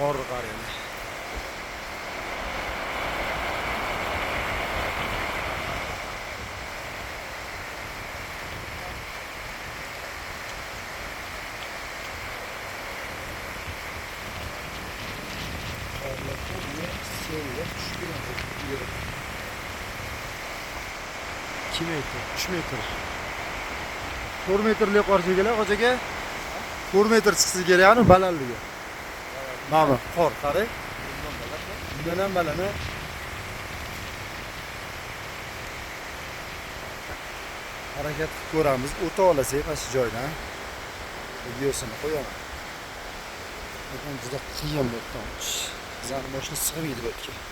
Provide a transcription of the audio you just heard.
qor qaraydi. Kim aytdi? 3 metr. 4 metrli qor chekilar qo'chaga. 4 metr chiqsa kerak ani balandligi. Mana qor qarang. Bundan ham baland. Harakat qilib ko'ramiz. O'ta olasak mana shu joydan. Videosini qo'yaman. Lekin juda qiyin bo'ldi. Bizning mashina sig'maydi bu yerga.